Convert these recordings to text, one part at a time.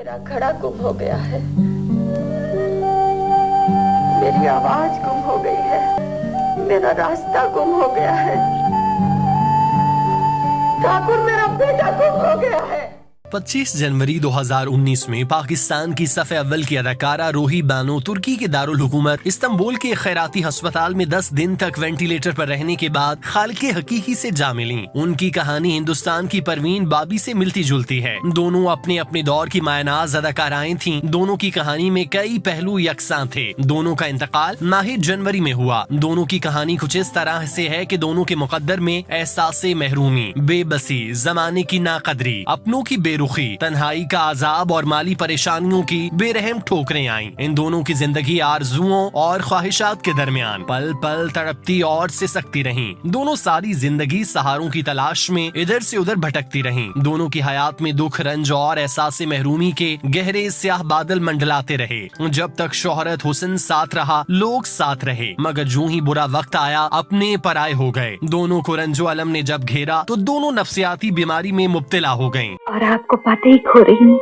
मेरा घड़ा गुम हो गया है, मेरी आवाज गुम हो गई है, मेरा रास्ता गुम हो गया है, ठाकुर मेरा बेटा गुम हो गया है। 25 जनवरी 2019 में पाकिस्तान की सफ़े अव्वल की अदाकारा रोही बानो तुर्की के दारुल हुकूमत इस्तांबुल के खैराती अस्पताल में 10 दिन तक वेंटिलेटर पर रहने के बाद खालिके हकीकी से जा मिली। उनकी कहानी हिंदुस्तान की परवीन बाबी से मिलती जुलती है। दोनों अपने अपने दौर की मायनाज अदाकाराएं थीं। दोनों की कहानी में कई पहलू यकसां थे। दोनों का इंतकाल माह जनवरी में हुआ। दोनों की कहानी कुछ इस तरह से है कि दोनों के मुकद्दर में एहसास महरूमी, बेबसी, जमाने की नाकदरी, अपनों की बेरुखी, तन्हाई का अजाब और माली परेशानियों की बेरहम ठोकरें आईं। इन दोनों की जिंदगी आरजुओं और ख्वाहिशात के दरमियान पल पल तड़पती और सिसकती रहीं। दोनों सारी जिंदगी सहारों की तलाश में इधर से उधर भटकती रहीं। दोनों की हयात में दुख, रंज और एहसास महरूमी के गहरे स्याह बादल मंडलाते रहे। जब तक शोहरत हुस्न साथ रहा, लोग साथ रहे, मगर जो ही बुरा वक्त आया अपने पराए हो गए। दोनों को रंजो अलम ने जब घेरा तो दोनों नफ्सियाती बीमारी में मुब्तला हो गयीं। और आपको बातें ही खो रही हूँ।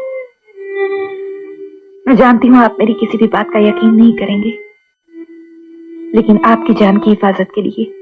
मैं जानती हूँ आप मेरी किसी भी बात का यकीन नहीं करेंगे, लेकिन आपकी जान की हिफाजत के लिए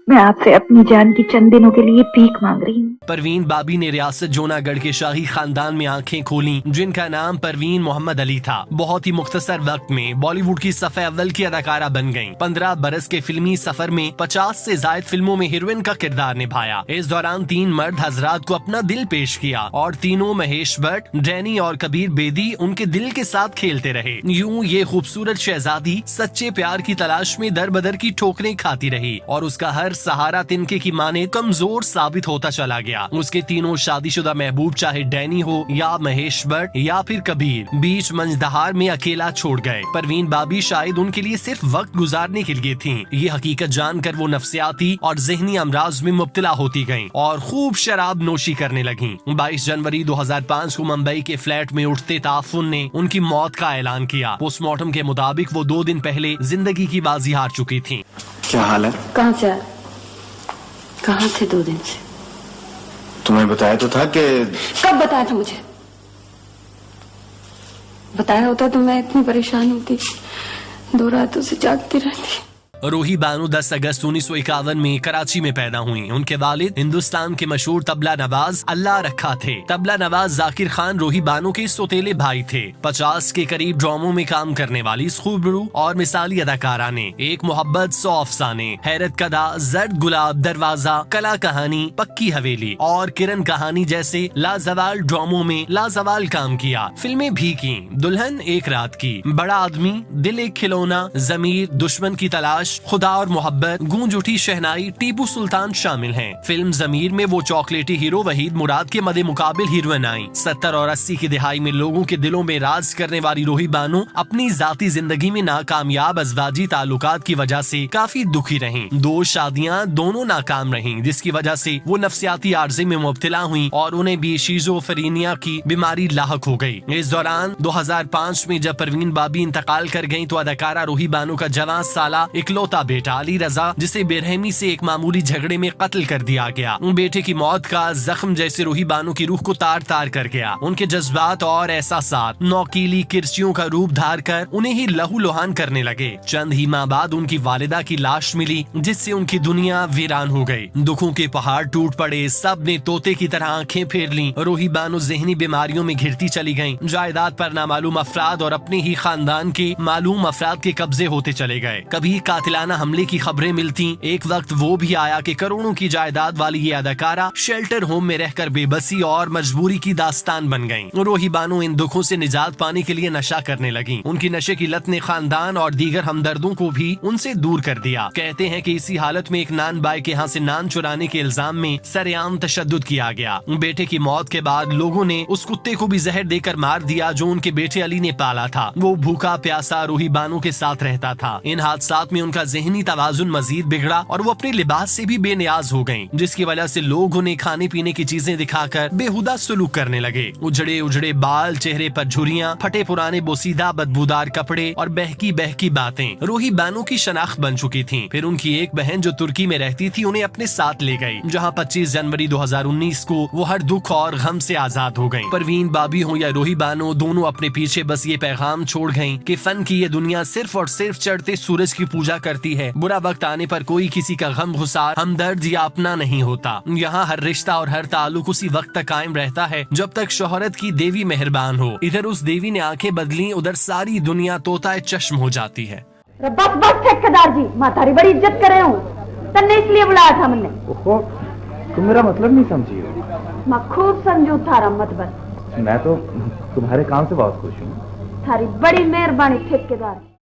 मैं आपसे अपनी जान की चंद दिनों के लिए भीख मांग रही हूँ। परवीन बाबी ने रियासत जोनागढ़ के शाही खानदान में आंखें खोली, जिनका नाम परवीन मोहम्मद अली था। बहुत ही मुख्तसर वक्त में बॉलीवुड की सफ़े अव्वल की अदाकारा बन गयीं। 15 बरस के फिल्मी सफर में 50 से जायद फिल्मों में हीरोइन का किरदार निभाया। इस दौरान 3 मर्द हजरात को अपना दिल पेश किया और तीनों महेश भट्ट, डैनी और कबीर बेदी उनके दिल के साथ खेलते रहे। यूं ये खूबसूरत शहजादी सच्चे प्यार की तलाश में दर बदर की ठोकरें खाती रही और उसका हर सहारा तिनके की माने कमजोर साबित होता चला गया। उसके तीनों शादीशुदा महबूब, चाहे डैनी हो या महेश भट्ट या फिर कबीर, बीच मंजदहार में अकेला छोड़ गए। परवीन बाबी शायद उनके लिए सिर्फ वक्त गुजारने के लिए थीं। ये हकीकत जानकर वो नफ्सियाती और जहनी अमराज में मुब्तला होती गयीं और खूब शराब नोशी करने लगीं। 22 जनवरी 2005 को मुंबई के फ्लैट में उठते ताफुन ने उनकी मौत का ऐलान किया। पोस्टमार्टम के मुताबिक वो 2 दिन पहले जिंदगी की बाजी हार चुकी थीं। क्या हाल है? कहाँ थे 2 दिन से? तुम्हें बताया तो था कि... कब बताया था मुझे? बताया होता तो मैं इतनी परेशान होती, 2 रातों से जागती रहती। रोही बानो 10 अगस्त 1951 में कराची में पैदा हुई। उनके वालिद हिंदुस्तान के मशहूर तबला नवाज अल्लाह रखा थे। तबला नवाज जाकिर खान रोही बानो के सौतेले भाई थे। 50 के करीब ड्रामों में काम करने वाली इस खूबरू और मिसाली अदाकारा ने एक मोहब्बत, 100 अफसाने, हैरत कदा, जर्द गुलाब, दरवाजा, कला कहानी, पक्की हवेली और किरण कहानी जैसे लाजवाल ड्रामों में लाजवाल काम किया। फिल्में भी की, दुल्हन एक रात की, बड़ा आदमी, दिल एक खिलौना, जमीर, दुश्मन की तलाश, खुदा और मोहब्बत, गूंज उठी शहनाई, टीपू सुल्तान शामिल हैं। फिल्म जमीर में वो चॉकलेटी हीरो वहीद मुराद के मदे मुकाबिल हीरोइन आई। 70 और 80 की दिहाई में लोगों के दिलों में राज करने वाली रोही बानो अपनी जाती जिंदगी में नाकामयाब अज़वाजी ताल्लुकात की वजह से काफी दुखी रहीं। 2 शादियां दोनों नाकाम रहीं, जिसकी वजह से वो नफ्सियाती आर्जे में मुब्तला हुई और उन्हें भी शिज़ोफ्रेनिया की बीमारी लाहक हो गई। इस दौरान 2005 में जब परवीन बाबी इंतकाल कर गयी तो अदाकारा रोही बानो का जवान साला इकलौता बेटा अली रजा, जिसे बेरहमी से एक मामूली झगड़े में कत्ल कर दिया गया। बेटे की मौत का जख्म जैसे रोही बानो की रूह को तार तार कर गया। उनके जज्बात और एहसासात नौकीली किरचियों का रूप धार कर उन्हें ही लहू लुहान करने लगे। चंद ही माह बाद उनकी वालिदा की लाश मिली, जिससे उनकी दुनिया वीरान हो गई। दुखों के पहाड़ टूट पड़े, सब ने तोते की तरह आंखें फेर लीं। रोही बानो जहनी बीमारियों में घिरती चली गयीं। जायदाद पर नामालूम अफराद और अपने ही खानदान के मालूम अफराद के कब्जे होते चले गए। कभी कातिलाना हमले की खबरें मिलती। एक वक्त वो भी आया कि करोड़ों की जायदाद वाली ये अदाकारा शेल्टर होम में रहकर बेबसी और मजबूरी की दास्तान बन गईं। रोही बानो इन दुखों से निजात पाने के लिए नशा करने लगी। उनकी नशे की लत ने खानदान और दीगर हमदर्दों को भी उनसे दूर कर दिया। कहते हैं कि इसी हालत में एक नान बाई के यहाँ से नान चुराने के इल्जाम में सरेआम तशद्दुद किया गया। बेटे की मौत के बाद लोगों ने उस कुत्ते को भी जहर देकर मार दिया जो उनके बेटे अली ने पाला था। वो भूखा प्यासा रोही बानो के साथ रहता था। इन हादसात में उनका उनका ज़हनी तवाजुन मजीद बिगड़ा और वो अपने लिबास से भी बेनियाज हो गयी, जिसकी वजह से लोग उन्हें खाने पीने की चीजें दिखाकर बेहुदा सुलूक करने लगे। उजड़े उजड़े बाल, चेहरे पर झुर्रियां, फटे पुराने बोसीदा बदबूदार कपड़े और बहकी बहकी बातें रूही बानो की शनाख्त बन चुकी थीं। फिर उनकी एक बहन जो तुर्की में रहती थी उन्हें अपने साथ ले गई, जहां 25 जनवरी 2019 को वो हर दुख और गम से आजाद हो गयी। परवीन बाबी हो या रूही बानो, दोनों अपने पीछे बस ये पैगाम छोड़ गयी कि फन की ये दुनिया सिर्फ और सिर्फ चढ़ते सूरज की पूजा करती है। बुरा वक्त आने पर कोई किसी का गम गुसार, हमदर्द या अपना नहीं होता। यहाँ हर रिश्ता और हर ताल्लुक उसी वक्त तक कायम रहता है जब तक शोहरत की देवी मेहरबान हो। इधर उस देवी ने आंखें बदली, उधर सारी दुनिया तोताए चश्म हो जाती है। बस बस ठेकेदार जी, मैं तारी बड़ी इज्जत करे हूँ, तन्ने इसलिए बुलाया था मैंने। ओहो, तुम मेरा मतलब नहीं समझी हो। मैं खूब समझू थारा मतलब। मैं तो तुम्हारे काम से बहुत खुश हूँ। थारी बड़ी मेहरबानी ठेकेदार।